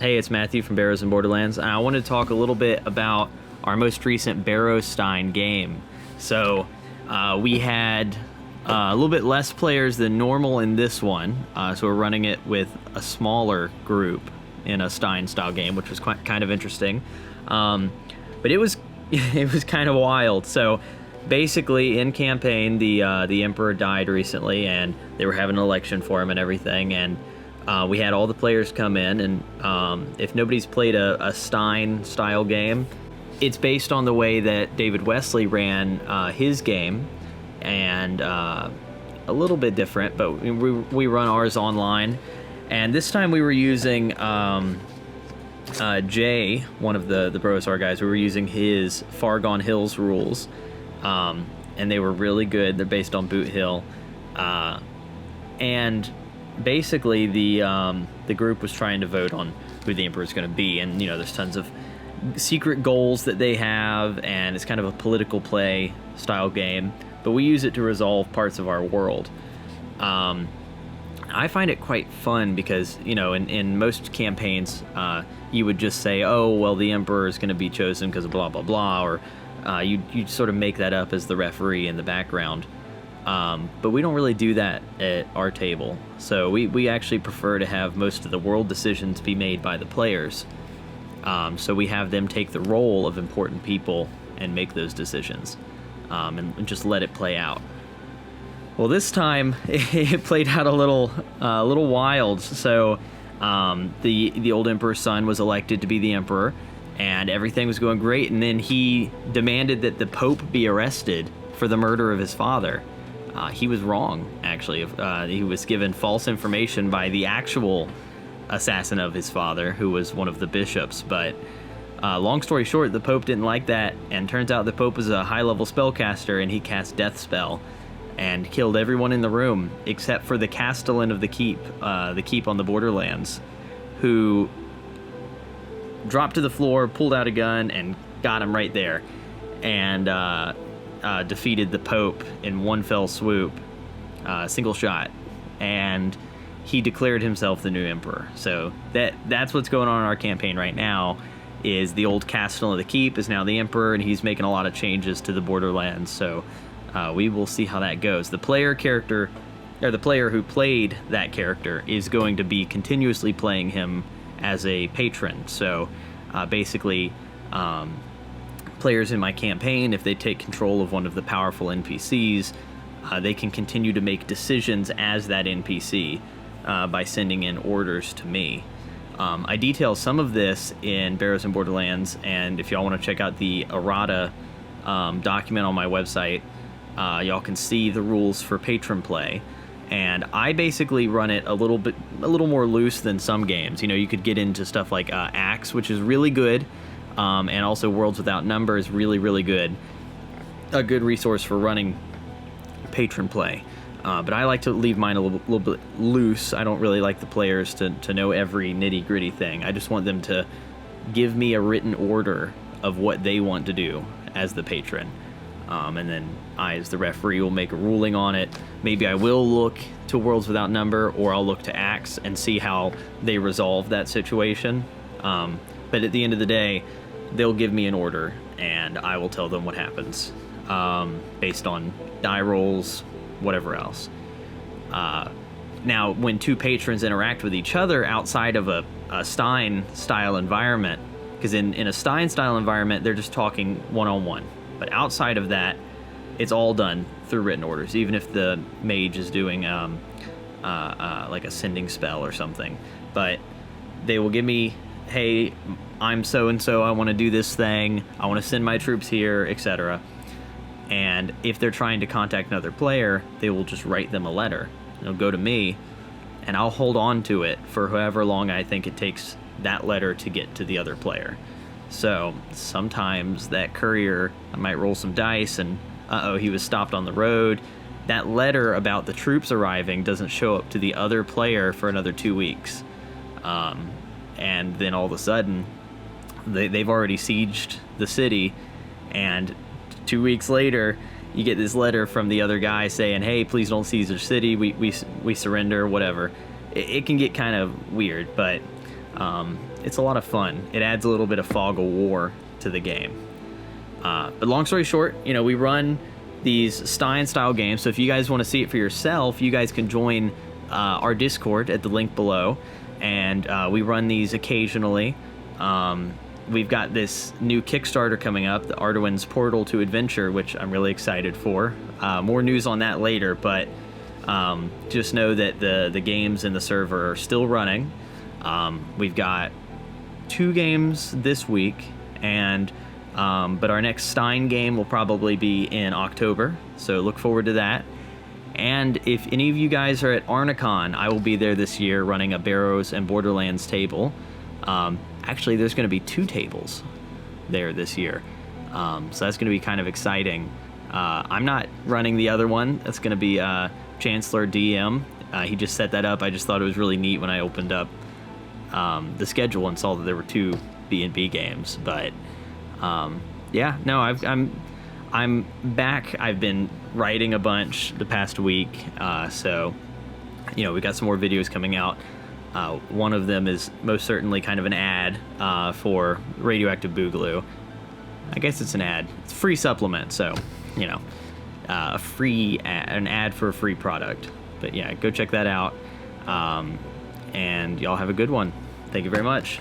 Hey, it's Matthew from Barrows and Borderlands, and I want to talk a little bit about our most recent Barrowstein game. So we had a little bit less players than normal in this one, so we're running it with a smaller group in a Stein-style game, which was kind of interesting. But it was kind of wild. So basically, in campaign, the Emperor died recently, and they were having an election for him and everything, and we had all the players come in, and if nobody's played a Stein-style game, it's based on the way that David Wesley ran his game, and a little bit different, but we run ours online. And this time we were using Jay, one of the Brosar guys, we were using his Far Gone Hills rules, and they were really good. They're based on Boot Hill, and basically the group was trying to vote on who the Emperor is going to be, and there's tons of secret goals that they have, and it's kind of a political play style game, but we use it to resolve parts of our world. I find it quite fun because in most campaigns you would just say, oh well, the Emperor is going to be chosen because of blah blah blah, or you sort of make that up as the referee in the background. But we don't really do that at our table. So we actually prefer to have most of the world decisions be made by the players. So we have them take the role of important people and make those decisions, and just let it play out. Well, this time it played out a little wild. So the old Emperor's son was elected to be the Emperor, and everything was going great. And then he demanded that the Pope be arrested for the murder of his father. He was wrong, actually. He was given false information by the actual assassin of his father, who was one of the bishops. But long story short, the Pope didn't like that, and turns out the Pope was a high-level spellcaster, and he cast Death Spell and killed everyone in the room except for the Castellan of the keep on the Borderlands, who dropped to the floor, pulled out a gun, and got him right there, and defeated the Pope in one fell swoop, single shot, and he declared himself the new Emperor. So that's what's going on in our campaign right now. Is the old Castellan of the Keep is now the Emperor, and he's making a lot of changes to the Borderlands. So we will see how that goes. The player character, or the player who played that character, is going to be continuously playing him as a patron. So basically, players in my campaign, if they take control of one of the powerful NPCs, they can continue to make decisions as that NPC by sending in orders to me. I detail some of this in Barrows and Borderlands, and if y'all want to check out the errata document on my website, y'all can see the rules for patron play. And I basically run it a little more loose than some games. You could get into stuff like Axe, which is really good, and also Worlds Without Number is really, really good. A good resource for running patron play. But I like to leave mine a little bit loose. I don't really like the players to know every nitty-gritty thing. I just want them to give me a written order of what they want to do as the patron. And then I, as the referee, will make a ruling on it. Maybe I will look to Worlds Without Number, or I'll look to Axe and see how they resolve that situation. But at the end of the day, they'll give me an order, and I will tell them what happens, based on die rolls, whatever else. Now, when two patrons interact with each other outside of a Stein-style environment, because in a Stein-style environment, they're just talking one-on-one. But outside of that, it's all done through written orders, even if the mage is doing like a sending spell or something. But they will give me, hey, I'm so-and-so, I want to do this thing, I want to send my troops here, etc. And if they're trying to contact another player, they will just write them a letter. It'll go to me, and I'll hold on to it for however long I think it takes that letter to get to the other player. So sometimes that courier, I might roll some dice and he was stopped on the road. That letter about the troops arriving doesn't show up to the other player for another 2 weeks. And then all of a sudden, they've already sieged the city, and 2 weeks later, you get this letter from the other guy saying, hey, please don't seize the city, we surrender, whatever. It can get kind of weird, but it's a lot of fun. It adds a little bit of fog of war to the game. But long story short, you know, we run these Stein-style games, so if you guys want to see it for yourself, you guys can join our Discord at the link below, and we run these occasionally. We've got this new Kickstarter coming up, the Arduin's Portal to Adventure, which I'm really excited for. More news on that later, but just know that the games in the server are still running. We've got 2 games this week, and but our next Stein game will probably be in October, so look forward to that. And if any of you guys are at Arnicon, I will be there this year running a Barrows and Borderlands table. Actually, there's going to be 2 tables there this year, so that's going to be kind of exciting. I'm not running the other one. That's going to be Chancellor DM. He just set that up. I just thought it was really neat when I opened up the schedule and saw that there were 2 B&B games. But yeah, no, I'm back. I've been writing a bunch the past week, so you know, we got some more videos coming out. One of them is most certainly kind of an ad for Radioactive Boogaloo. I guess it's an ad. It's a free supplement, so you know, an ad for a free product. But yeah, go check that out. And y'all have a good one. Thank you very much.